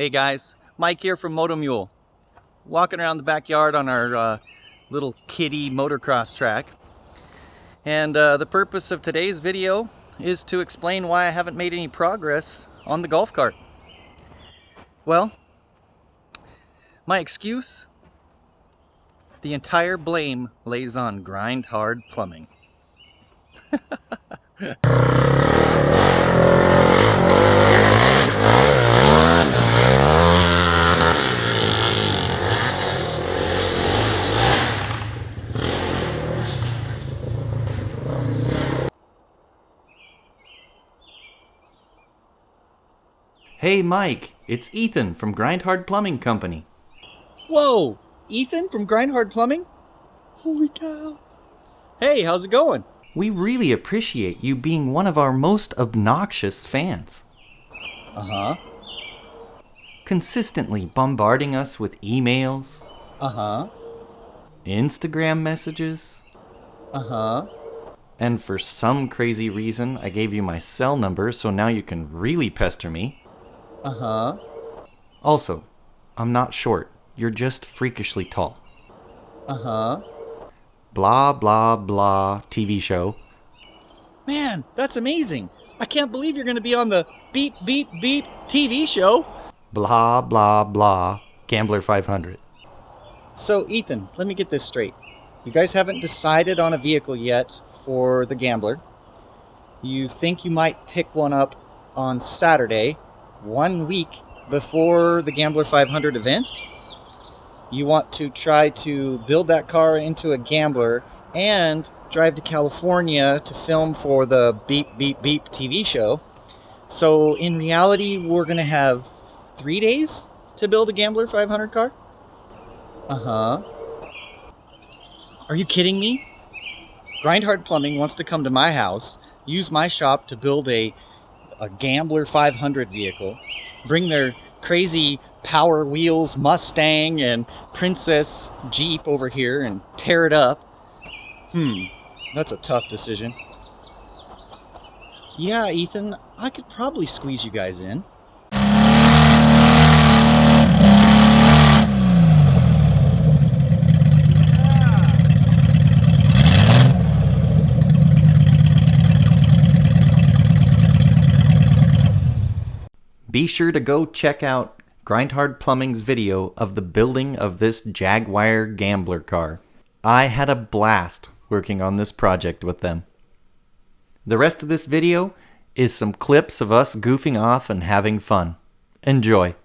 Hey guys, Mike here from Moto Mule. Walking around the backyard on our little kiddie motocross track. And the purpose of today's video is to explain why I haven't made any progress on the golf cart. Well, my excuse? The entire blame lays on Grind Hard Plumbing. Hey Mike, it's Ethan from Grind Hard Plumbing Company. Whoa! Ethan from Grind Hard Plumbing? Holy cow! Hey, how's it going? We really appreciate you being one of our most obnoxious fans. Uh-huh. Consistently bombarding us with emails, Uh-huh. Instagram messages, Uh-huh. and for some crazy reason I gave you my cell number so now you can really pester me. Uh-huh. Also, I'm not short, you're just freakishly tall. Uh-huh. Blah blah blah TV show. Man, that's amazing. I can't believe you're going to be on the Beep Beep Beep TV show. Blah blah blah Gambler 500. So, Ethan, let me get this straight. You guys haven't decided on a vehicle yet for the Gambler. You think you might pick one up on Saturday, 1 week before the Gambler 500 event. You want to try to build that car into a Gambler and drive to California to film for the Beep Beep Beep TV show. So in reality, we're going to have 3 days to build a Gambler 500 car? Uh-huh. Are you kidding me? Grind Hard Plumbing wants to come to my house, use my shop to build a Gambler 500 vehicle, bring their crazy Power Wheels Mustang and Princess Jeep over here and tear it up. That's a tough decision. Yeah, Ethan, I could probably squeeze you guys in. Be sure to go check out Grind Hard Plumbing's video of the building of this Jaguar Gambler car. I had a blast working on this project with them. The rest of this video is some clips of us goofing off and having fun. Enjoy.